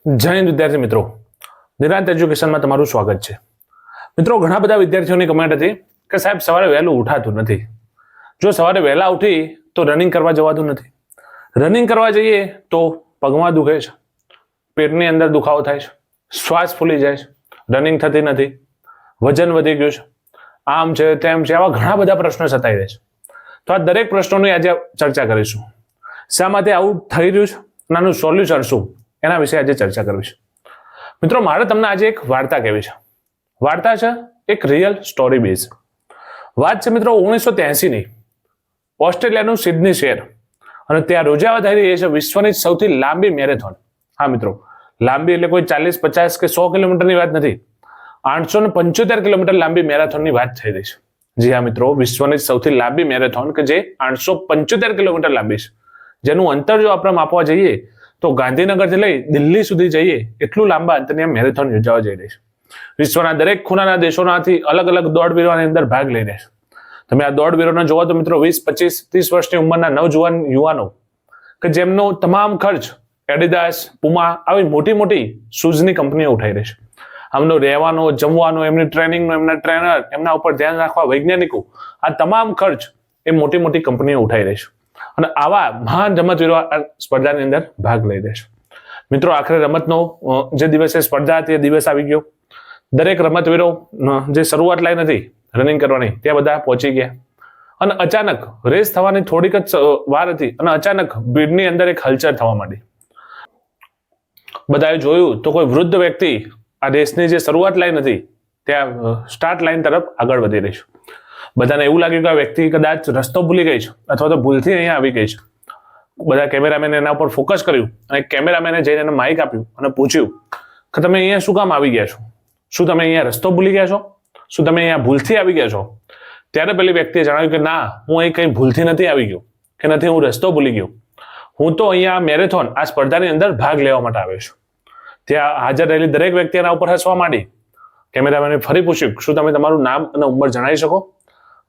જય હિન્દ વિદ્યાર્થી મિત્રો, નિરાંત એજ્યુકેશનમાં તમારું સ્વાગત છે. મિત્રો, ઘણા બધા વિદ્યાર્થીઓની કમેન્ટ હતી કે સાહેબ સવારે વહેલું ઉઠાતું નથી. જો સવારે વહેલા ઉઠી તો રનિંગ કરવા જવાતું નથી. રનિંગ કરવા જઈએ તો પગમાં દુખે છે, પેટની અંદર દુખાવો થાય છે, શ્વાસ ફૂલી જાય છે, રનિંગ થતી નથી, વજન વધી ગયું છે, આમ છે તેમ છે, આવા ઘણા બધા પ્રશ્નો સતાઈ રહે છે. તો આ દરેક પ્રશ્નોની આજે ચર્ચા કરીશું. શા માટે આવું થઈ રહ્યું છે, આનું સોલ્યુશન શું, એના વિશે આજે ચર્ચા કરવી છે. મિત્રો, મારે તમને આજે એક વાર્તા કહેવી છે. વાર્તા છે એક રિયલ સ્ટોરી બેઝ. વાત છે મિત્રો 1983ની. ઓસ્ટ્રેલિયાનું સિડની શહેર અને ત્યાં રોજાવા થઈ રહી છે વિશ્વની સૌથી લાંબી મેરેથોન. હા મિત્રો, લાંબી એટલે કોઈ 40, 50 કે 100 કિલોમીટરની વાત નથી. 875 કિલોમીટર લાંબી મેરેથોનની વાત થઈ રહી છે. જી હા મિત્રો, વિશ્વની સૌથી લાંબી મેરેથોન કે જે 875 કિલોમીટર લાંબી છે, જેનું અંતર જો આપણે માપવા જઈએ તો ગાંધીનગરથી લઈ દિલ્હી સુધી જઈએ એટલું લાંબા અંતરની મેરેથોન યોજાવા જઈ રહી છે. વિશ્વના દરેક ખૂણાના દેશોમાંથી અલગ અલગ દોડવીરો આની અંદર ભાગ લઈ રહ્યા છે. તમે આ દોડવીરોને જોવો તો મિત્રો 20, 25, 30 વર્ષની ઉંમરના નવજુવાન યુવાનો કે જેમનો તમામ ખર્ચ એડિડાસ, પુમા આવી મોટી મોટી શૂઝની કંપનીઓ ઉઠાઈ રહી છે. આમનો રહેવાનો, જમવાનો, એમની ટ્રેનિંગનો, એમના ટ્રેનર, એમના ઉપર ધ્યાન રાખવા વૈજ્ઞાનિકો, આ તમામ ખર્ચ એ મોટી મોટી કંપનીઓ ઉઠાઈ રહી છે. અને આવા મહાન રમતવીરો આ સ્પર્ધાની અંદર ભાગ લઈ રહે છે. મિત્રો, આખરે રમતનો જે દિવસે સ્પર્ધા હતી એ દિવસ આવી ગયો. દરેક રમતવીરો જે શરૂઆત લાઈન હતી રનિંગ કરવાની ત્યાં બધા પહોંચી ગયા અને અચાનક રેસ થવાની થોડીક જ વાર હતી અને અચાનક ભીડની અંદર એક હલચલ થવા માંડી. બધાએ જોયું તો કોઈ વૃદ્ધ વ્યક્તિ આ રેસની જે શરૂઆત લાઈન હતી ત્યાં સ્ટાર્ટ લાઈન તરફ આગળ વધી રહી છે. બધાને એવું લાગ્યું કે આ વ્યક્તિ કદાચ રસ્તો ભૂલી ગઈ છે અથવા તો ભૂલથી અહીંયા આવી ગઈ છે. બધા કેમેરામેને એના ઉપર ફોકસ કર્યું અને કેમેરામેને જઈને એને માઇક આપ્યું અને પૂછ્યું કે તમે અહીંયા શું કામ આવી ગયા છો? શું તમે અહીંયા રસ્તો ભૂલી ગયા છો? શું તમે અહીંયા ભૂલથી આવી ગયા છો? ત્યારે પેલી વ્યક્તિએ જણાવ્યું કે ના, હું અહીં કંઈ ભૂલથી નથી આવી ગયો કે નથી હું રસ્તો ભૂલી ગયો. હું તો અહીંયા મેરેથોન આ સ્પર્ધાની અંદર ભાગ લેવા માટે આવ્યો છું. ત્યાં હાજર રહેલી દરેક વ્યક્તિ એના ઉપર હસવા માંડી. કેમેરામેને ફરી પૂછ્યું શું તમે તમારું નામ અને ઉંમર જણાવી શકો?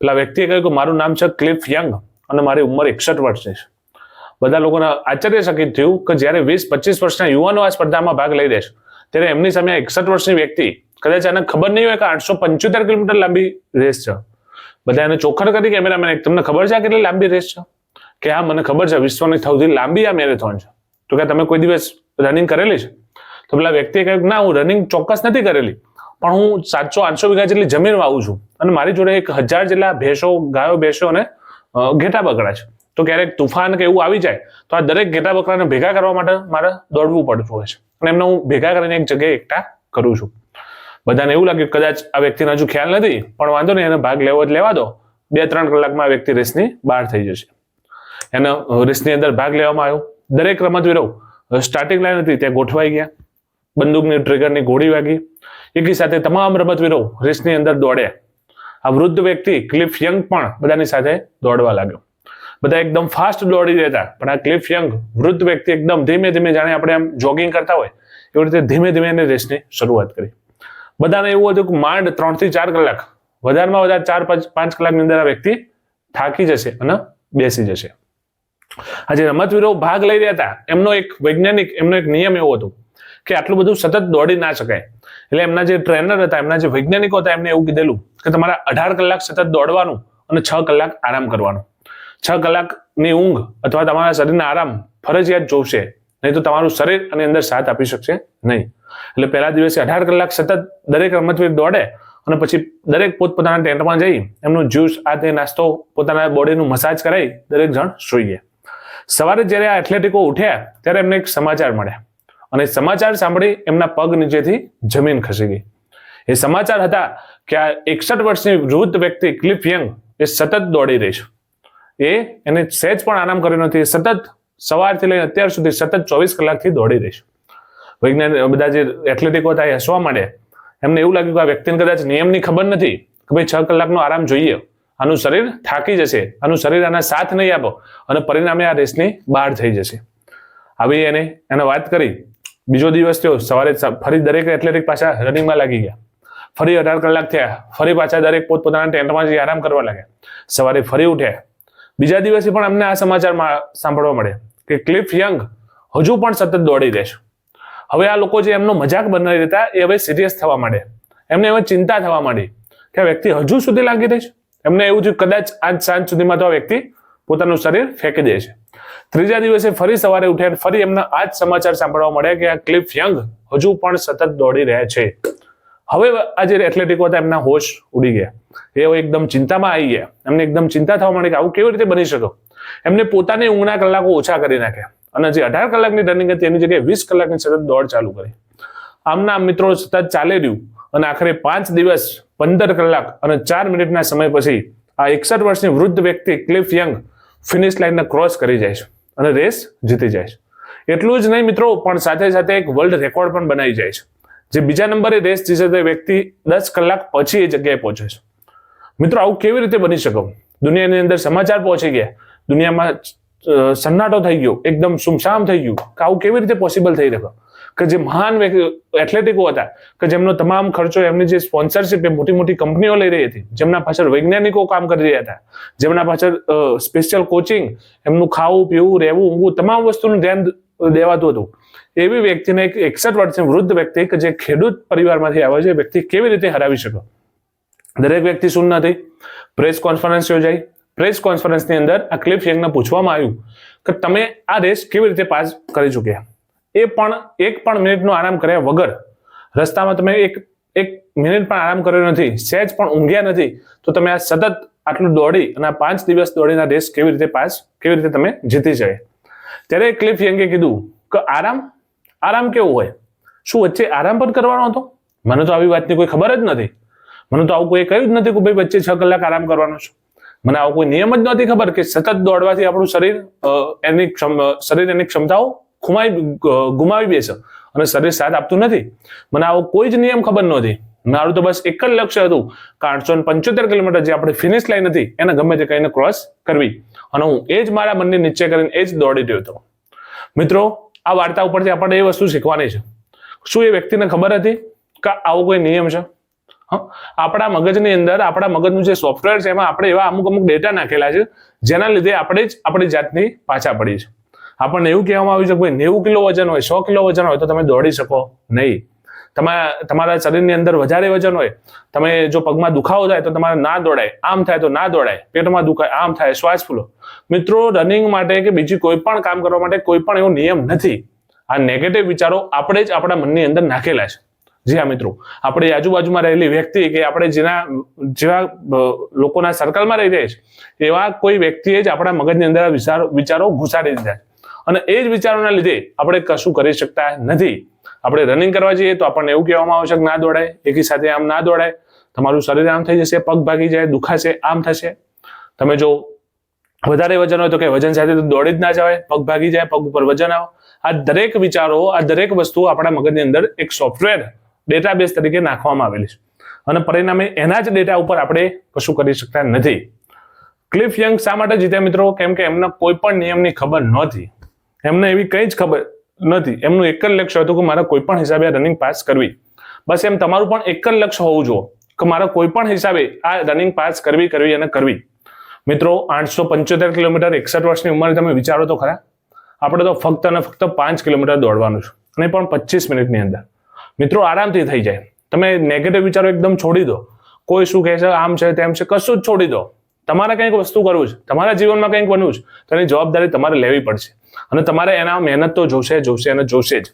પેલા વ્યક્તિએ કહ્યું કે મારું નામ છે ક્લિફ યંગ અને મારી ઉંમર 61 વર્ષની છે. બધા લોકોને આશ્ચર્યચકિત થયું કે જ્યારે 20-25 વર્ષના યુવાનો આ સ્પર્ધામાં ભાગ લઈ રહે છે ત્યારે એમની સામે 61 વર્ષની વ્યક્તિ કદાચ આને ખબર નહીં હોય કે 875 કિલોમીટર લાંબી રેસ છે. બધા એને ચોખડ કરી કેમેરામેન, તમને ખબર છે કેટલી લાંબી રેસ છે? કે હા, મને ખબર છે, વિશ્વની સૌથી લાંબી આ મેરેથોન છે. તો કે તમે કોઈ દિવસ રનિંગ કરેલી છે? તો પેલા વ્યક્તિએ કહ્યું ના, હું રનિંગ ચોક્કસ નથી કરેલી, પણ હું 700-800 વીઘા જેટલી જમીન વાવું છું અને મારી જોડે 1000 જેટલા ભેંસો, ગાયો, ભેંસો અને ઘેટા બકરા છે. તો ક્યારેક તુફાન કે એવું આવી જાય તો આ દરેક ઘેટા બકરાને ભેગા કરવા માટે મારે દોડવું પડતું હોય છે અને એમને હું ભેગા કરીને એક જગ્યાએ એકઠા કરું છું. બધાને એવું લાગ્યું કદાચ આ વ્યક્તિને હજુ ખ્યાલ નથી, પણ વાંધો નહીં, એને ભાગ લેવો જ લેવા દો. 2-3 કલાકમાં આ વ્યક્તિ રેસની બહાર થઈ જશે. એને રેસની અંદર ભાગ લેવામાં આવ્યો. દરેક રમતવીરો સ્ટાર્ટિંગ લાઈન હતી ત્યાં ગોઠવાઈ ગયા. બંદૂકની ટ્રિગરની ગોળી વાગી. એકી સાથે તમામ રમતવીરો રેસની અંદર દોડ્યા. આ વૃદ્ધ વ્યક્તિ ક્લિફ યંગ પણ બધાની સાથે દોડવા લાગ્યો. બધા એકદમ ફાસ્ટ દોડી રહ્યા, પણ આ ક્લિફ યંગ વૃદ્ધ વ્યક્તિ એકદમ ધીમે ધીમે, જાણે આપણે આમ જોગિંગ કરતા હોય એવી રીતે ધીમે ધીમે એને રેસની શરૂઆત કરી. બધાને એવું હતું કે માંડ 3 થી 4 કલાક, વધારેમાં વધારે 4-5 કલાકની અંદર આ વ્યક્તિ થાકી જશે અને બેસી જશે. આ જે રમતવીરો ભાગ લઈ રહ્યા હતા એમનો એક વૈજ્ઞાનિક, એમનો એક નિયમ એવો હતો કે આટલું બધું સતત દોડી ના શકાય. એટલે એમના જે ટ્રેનર હતા, એમના જે વૈજ્ઞાનિકો હતા, એમને એવું કીધેલું કે તમારા 18 કલાક સતત દોડવાનું અને 6 કલાક આરામ કરવાનો. 6 કલાકની ઊંઘ અથવા તમારા શરીરને આરામ ફરજિયાત જોશે, નહીં તો તમારું શરીર આની અંદર સાથ આપી શકશે નહીં. એટલે પહેલા દિવસે 18 કલાક સતત દરેક રમતવીર દોડે અને પછી દરેક પોતપોતાના ટેન્ટમાં જઈ એમનું જ્યુસ, આ તે નાસ્તો, પોતાના બોડીનું મસાજ કરાવી દરેક જણ સૂઈ ગયા. સવારે જ્યારે આ એથ્લેટિકો ઉઠ્યા ત્યારે એમને એક સમાચાર મળ્યા અને સમાચાર સાંભળી એમના પગ નીચેથી જમીન ખસી ગઈ. એ સમાચાર હતા કે આ 61 વર્ષની વૃદ્ધ વ્યક્તિ ક્લિફ યંગ એ સતત દોડી રહી છે. એને સહેજ પણ આરામ કર્યો નથી. સતત સવારથી લઈને અત્યાર સુધી સતત 24 કલાકથી દોડી રહી છે. વૈજ્ઞાનિક બધા જે એથ્લેટિકો હતા એ હસવા માંડ્યા. એમને એવું લાગ્યું કે આ વ્યક્તિને કદાચ નિયમની ખબર નથી કે ભાઈ 6 કલાકનો આરામ જોઈએ, આનું શરીર થાકી જશે, આનું શરીર આના સાથ નહીં આપો અને પરિણામે આ રેસની બહાર થઈ જશે. આવી એને વાત કરી. બીજો દિવસ થયો, સવારે ફરી દરેક એથ્લેટિક પાછા રનિંગમાં લાગી ગયા. ફરી 18 કલાક થયા, ફરી પાછા દરેક પોતપોતાના ટેન્ટમાં જઈ આરામ કરવા લાગ્યા. સવારે ફરી ઉઠ્યા. બીજા દિવસે પણ અમને આ સમાચારમાં સાંભળવા મળે કે ક્લિફ યંગ હજુ પણ સતત દોડી રહેશે. હવે આ લોકો જે એમનો મજાક બનાવી દેતા એ હવે સિરિયસ થવા માંડે, એમને હવે ચિંતા થવા માંડી કે આ વ્યક્તિ હજુ સુધી લાગી રહી છે. એમને એવું થયું કદાચ આજ સાંજ સુધીમાં તો આ વ્યક્તિ પોતાનું શરીર ફેંકી દે છે. ત્રીજા દિવસે ફરી સવારે ઉઠ્યા, ફરી એમના આ જ સમાચાર સાંભળવા મળ્યા કે આ ક્લિફ યંગ હજુ પણ સતત દોડી રહ્યા છે. હવે આ જે એથ્લેટિકો હતા એમના હોશ ઉડી ગયા, એ એકદમ ચિંતામાં આવી ગયા. એમને એકદમ ચિંતા થવા માંડી કે આવું કેવી રીતે બની શકે. એમને પોતાની ઊંઘના કલાકો ઓછા કરી નાખ્યા અને જે 18 કલાકની રનિંગ હતી એની જગ્યાએ 20 કલાકની સતત દોડ ચાલુ કરી. આમના મિત્રો સતત ચાલી રહ્યું અને આખરે 5 દિવસ 15 કલાક અને 4 મિનિટના સમય પછી આ 61 વર્ષની વૃદ્ધ વ્યક્તિ ક્લિફ યંગ ફિનિશ લાઇનને ક્રોસ કરી જાય છે અને રેસ જીતી જાય છે. એટલું જ નહીં મિત્રો, પણ સાથે સાથે એક વર્લ્ડ રેકોર્ડ પણ બનાવી જાય છે. જે બીજા નંબરે રેસ જીતે તે વ્યક્તિ 10 કલાક પછી એ જગ્યાએ પહોંચે છે. મિત્રો આવું કેવી રીતે બની શકે? દુનિયાની અંદર સમાચાર પહોંચી ગયા, દુનિયામાં સન્નાટો થઈ ગયો, એકદમ સુમસામ થઈ ગયું કે આવું કેવી રીતે પોસિબલ થઈ શકે કે જે મહાન એથ્લેટિકો હતા કે જેમનો તમામ ખર્ચો, એમની જે સ્પોન્સરશિપ એ મોટી મોટી કંપનીઓ લઈ રહી હતી, જેમના પાછળ વૈજ્ઞાનિકો કામ કરી રહ્યા હતા, જેમના પાછળ સ્પેશિયલ કોચિંગ, એમનું ખાવું પીવું રહેવું ઊંઘવું તમામ વસ્તુનું ધ્યાન દેવાતું હતું, એવી વ્યક્તિને એક 61 વર્ષની વૃદ્ધ વ્યક્તિ કે જે ખેડૂત પરિવારમાંથી આવે છે વ્યક્તિ કેવી રીતે હરાવી શકે? દરેક વ્યક્તિ શૂન્ય નથી. પ્રેસ કોન્ફરન્સ યોજાઈ. પ્રેસ કોન્ફરન્સની અંદર આ ક્લિફ યંગને પૂછવામાં આવ્યું કે તમે આ રેસ કેવી રીતે પાસ કરી ચૂક્યા? એ પણ 1 પણ મિનિટનો આરામ કર્યા વગર, રસ્તામાં તમે એક મિનિટ પણ આરામ કર્યો નથી, સહેજ પણ ઊંઘ્યા નથી, તો તમે આ સતત આટલું દોડી અને આ 5 દિવસ દોડીના રેસ કેવી રીતે તમે જીતી શકે? ત્યારે ક્લિફ યંગે કીધું કે આરામ કેવું હોય? શું વચ્ચે આરામ પણ કરવાનો હતો? મને તો આવી વાતની કોઈ ખબર જ નથી. મને તો આવું કોઈ કહ્યું જ નથી કે ભાઈ વચ્ચે 6 કલાક આરામ કરવાનો છે. મને આવો કોઈ નિયમ જ નથી ખબર કે સતત દોડવાથી આપણું શરીર એની ક્ષમતાઓ ગુમાવી બેસે અને શરીર સાથ આપતું નથી. મને આવો કોઈ જ નિયમ ખબર નહોતી. મારું તો બસ એક જ લક્ષ્ય હતું કે 875 કિલોમીટર જે આપણી ફિનિશ લાઈન હતી એને ગમે તે કહીને ક્રોસ કરવી, અને હું એ જ મારા મનને નીચે કરીને એ જ દોડી રહ્યો હતો. મિત્રો આ વાર્તા ઉપરથી આપણને એ વસ્તુ શીખવાની છે. શું એ વ્યક્તિને ખબર હતી કે આવો કોઈ નિયમ છે? આપણા મગજની અંદર આપણા મગજનું જે સોફ્ટવેર છે એમાં આપણે એવા અમુક ડેટા નાખેલા છે જેના લીધે આપણે જ આપણી જાતની પાછા પડી છે. આપણને એવું કહેવામાં આવ્યું છે કે ભાઈ 90 કિલો વજન હોય, 100 કિલો વજન હોય તો તમે દોડી શકો નહીં. તમારા શરીરની અંદર વધારે વજન હોય, તમે જો પગમાં દુખાવો થાય તો તમારે ના દોડાય, આમ થાય તો ના દોડાય, પેટમાં દુખાય, આમ થાય, શ્વાસ ફૂલો. મિત્રો રનિંગ માટે કે બીજી કોઈ પણ કામ કરવા માટે કોઈ પણ એવો નિયમ નથી. આ નેગેટિવ વિચારો આપણે જ આપણા મનની અંદર નાખેલા છે. જી હા મિત્રો, આપણી આજુબાજુમાં રહેલી વ્યક્તિ કે આપણે જેવા લોકોના સર્કલમાં રહી રહ્યા છે એવા કોઈ વ્યક્તિએ જ આપણા મગજની અંદર વિચારો ઘુસાડી દીધા અને એ જ વિચારોના લીધે આપણે કશું કરી શકતા નથી. આપણે રનિંગ કરવા જઈએ તો આપણને એવું કહેવામાં આવશે કે ના દોડાય, એકી સાથે આમ ના દોડાય, તમારું શરીર આમ થઈ જશે, પગ ભાગી જાય, દુખાશે, આમ થશે. તમે જો વધારે વજન હોય તો કે વજન સાથે તો દોડી જ ના જવાય, પગ ભાગી જાય, પગ ઉપર વજન આવે. આ દરેક વિચારો, આ દરેક વસ્તુ આપણા મગજની અંદર એક સોફ્ટવેર ડેટાબેઝ તરીકે નાખવામાં આવેલી છે અને પરિણામે એના જ ડેટા ઉપર આપણે કશું કરી શકતા નથી. ક્લિફ યંગ શા માટે જીત્યા મિત્રો? કેમ કે એમને કોઈ પણ નિયમની ખબર નહોતી. એમને એવી કંઈ જ ખબર નથી. એમનું એક જ લક્ષ્ય હતું કે મારે કોઈ પણ હિસાબે રનિંગ પાસ કરવી. બસ એમ તમારું પણ એક જ લક્ષ્ય હોવું જોઈએ કે મારે કોઈ પણ હિસાબે આ રનિંગ પાસ કરવી. મિત્રો 875 કિલોમીટર 61 વર્ષની ઉંમરે તમે વિચારો તો ખરા. આપણે તો ફક્ત અને ફક્ત 5 કિલોમીટર દોડવાનું છે અને પણ 25 મિનિટની અંદર. મિત્રો આરામથી થઈ જાય. તમે નેગેટિવ વિચારો એકદમ છોડી દો. કોઈ શું કહે છે, આમ છે તેમ છે, કશું જ છોડી દો. તમારે કંઈક વસ્તુ કરવું છે, તમારા જીવનમાં કંઈક બનવું છે, તેની જવાબદારી તમારે લેવી પડશે અને તમારે એના મહેનત તો જોશે જ.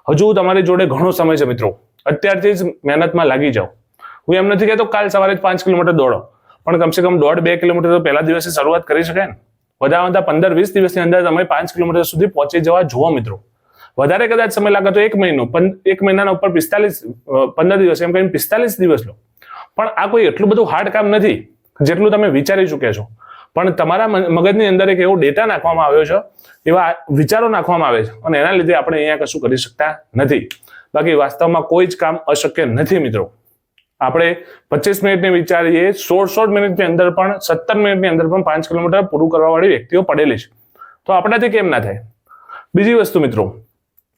હજુ તમારી જોડે ઘણો સમય છે મિત્રો. અત્યારથી જ મહેનતમાં લાગી જાઓ. હું એમ નથી કહેતો કાલ સવારે 5 કિલોમીટર દોડો, પણ કમસે કમ 1.5-2 કિલોમીટર તો પહેલા દિવસે શરૂઆત કરી શકાય ને. વધારે 15-20 દિવસની અંદર તમે 5 કિલોમીટર સુધી પહોંચી જવા જુઓ મિત્રો. વધારે કદાચ સમય લાગે તો 1 મહિનો, 1 મહિનાના ઉપર 15 દિવસ એમ કહીને 45 દિવસ લો. પણ આ કોઈ એટલું બધું હાર્ડ કામ નથી જેટલું તમે વિચારી ચૂક્યા છો. પણ તમારા મગજની અંદર એક એવો ડેટા નાખવામાં આવ્યો છે, એવા વિચારો નાખવામાં આવે છે અને એના લીધે આપણે અહીંયા કશું કરી શકતા નથી. બાકી વાસ્તવમાં કોઈ જ કામ અશક્ય નથી મિત્રો. આપણે 25 મિનિટની વિચારીએ, 16 મિનિટની અંદર પણ 17 મિનિટની અંદર પણ 5 કિલોમીટર પૂરું કરવા વાળી વ્યક્તિઓ પડેલી છે. તો આપણાથી કેમ ના થાય? બીજી વસ્તુ મિત્રો,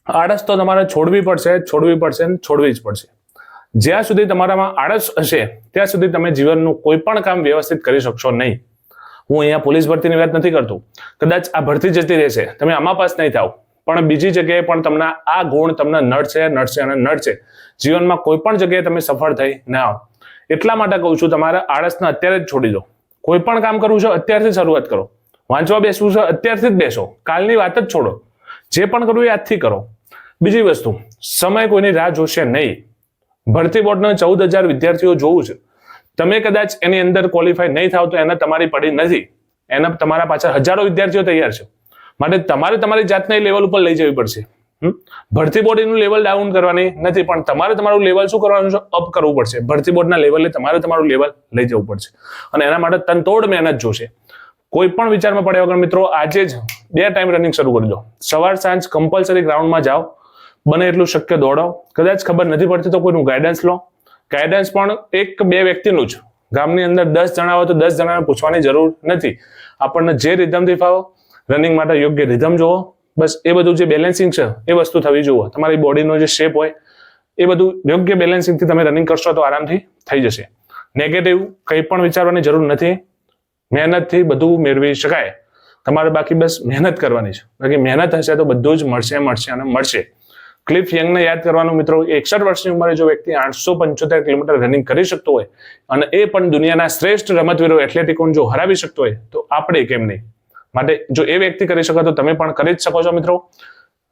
આળસ તો તમારે છોડવી જ પડશે. જ્યાં સુધી તમારામાં આળસ હશે ત્યાં સુધી તમે જીવનનું કોઈ પણ કામ વ્યવસ્થિત કરી શકશો નહીં. હું અહીંયા પોલીસ ભરતીની વાત નથી કરતો. કદાચ આ ભરતી જતી રહેશે, તમે આમાં પાસ નહીં થાવ, પણ બીજી જગ્યાએ પણ તમને આ ગુણ તમને નડશે. જીવનમાં કોઈ પણ જગ્યાએ તમે સફળ થઈ ના આવો. એટલા માટે કહું છું, તમારે આળસને અત્યારે જ છોડી દો. કોઈ પણ કામ કરવું છે અત્યારથી શરૂઆત કરો. વાંચવા બેસવું છે અત્યારથી જ બેસો. કાલની વાત જ છોડો. જે પણ કરવું એ આજથી કરો. બીજી વસ્તુ, સમય કોઈની રાહ જોશે નહીં. ભરતી બોર્ડના 14,000 વિદ્યાર્થીઓ જોવું છે. તમે કદાચ એની અંદર ક્વોલિફાય નહીં થાવ તો એને તમારી પડી નથી. એના તમારા પાછળ હજારો વિદ્યાર્થીઓ તૈયાર છે. માટે તમારે તમારી જાતને લેવલ ઉપર લઈ જવી પડશે. ભરતી બોર્ડ એનું લેવલ ડાઉન કરવાની નથી, પણ તમારે તમારું લેવલ શું કરવાનું છે? અપ કરવું પડશે. ભરતી બોર્ડના લેવલે તમારે તમારું લેવલ લઈ જવું પડશે અને એના માટે તનતોડ મહેનત જોશે. કોઈ પણ વિચારમાં પડ્યા વગર મિત્રો આજે જ 2 ટાઈમ રનિંગ શરૂ કરી દો. સવાર સાંજ કમ્પલસરી ગ્રાઉન્ડમાં જાઓ. બને એટલું શક્ય દોડો. કદાચ ખબર નથી પડતી તો કોઈનું ગાઈડન્સ લો. ગાઈડન્સ પણ 1-2 વ્યક્તિનું જ. ગામની અંદર 10 જણા હોય તો 10 જણાને પૂછવાની જરૂર નથી. આપણને જે રિધમથી ફાવો, રનિંગ માટે યોગ્ય રિધમ જોવો. બસ એ બધું જે બેલેન્સિંગ છે એ વસ્તુ થવી જોઈએ. તમારી બોડીનો જે શેપ હોય એ બધું યોગ્ય બેલેન્સિંગથી તમે રનિંગ કરશો તો આરામથી થઈ જશે. નેગેટિવ કંઈ પણ વિચારવાની જરૂર નથી. મહેનતથી બધું મેળવી શકાય. તમારે બાકી બસ મહેનત કરવાની છે. બાકી મહેનત હશે તો બધું જ મળશે. ક્લિફ યંગને યાદ કરવાનું મિત્રો, 61 વર્ષની ઉંમરે જો વ્યક્તિ 875 કિલોમીટર રનિંગ કરી શકતો હોય અને એ પણ દુનિયાના શ્રેષ્ઠ રમતવીરો એથ્લેટિકોને જો હરાવી શકતો હોય તો આપણે કેમ નહીં? માટે જો એ વ્યક્તિ કરી શકે તો તમે પણ કરી જ શકો છો મિત્રો.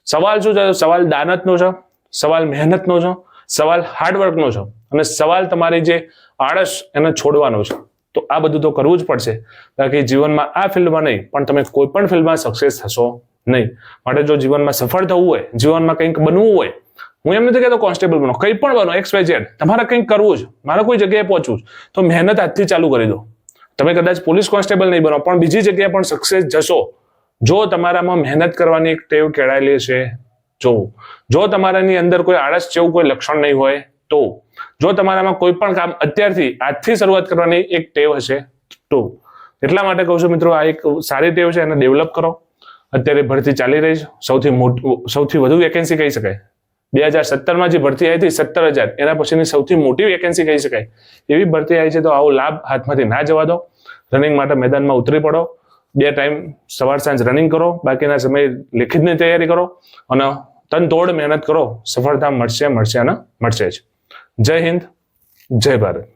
સવાલ શું છે? સવાલ દાનતનો છે, સવાલ મહેનતનો છે, સવાલ હાર્ડવર્કનો છે અને સવાલ તમારી જે આળસ એને છોડવાનો છે. તો આ બધું તો કરવું જ પડશે. બાકી જીવનમાં આ ફિલ્ડમાં નહીં પણ તમે કોઈ પણ ફિલ્ડમાં સક્સેસ થશો નહીં. માટે જો જીવનમાં સફળ થવું હોય, જીવનમાં કંઈક બનવું હોય, હું એમ નથી કહેતો કોન્સ્ટેબલ બનો, કંઈ પણ બનો, XYZ, તમારે કંઈક કરવું જ, મારે કોઈ જગ્યાએ પહોંચવું જ, તો મહેનત આજથી ચાલુ કરી દો. તમે કદાચ પોલીસ કોન્સ્ટેબલ નહીં બનો પણ બીજી જગ્યાએ પણ સક્સેસ જશો જો તમારામાં મહેનત કરવાની એક ટેવ કેળાયેલી છે. જો તમારાની અંદર કોઈ આળસ જેવું કોઈ લક્ષણ નહીં હોય તો, જો તમારામાં કોઈ પણ કામ અત્યારથી આજથી શરૂઆત કરવાની એક ટેવ હશે તો. એટલા માટે કહું છું મિત્રો, આ એક સારી ટેવ છે, એને ડેવલપ કરો. અત્યારે ભરતી ચાલી રહી છે. સૌથી વધુ વેકેન્સી કહી શકાય 2017માં જે ભરતી આવી હતી 17,000, એના પછીની સૌથી મોટી વેકેન્સી કહી શકાય એવી ભરતી આવી છે. તો આવો લાભ હાથમાંથી ના જવા દો. રનિંગ માટે મેદાનમાં ઉતરી પડો. 2 ટાઈમ સવાર સાંજ રનિંગ કરો. બાકીના સમય લેખિતની તૈયારી કરો અને તનતોડ મહેનત કરો. સફળતા મળશે જ. જય હિન્દ, જય ભારત.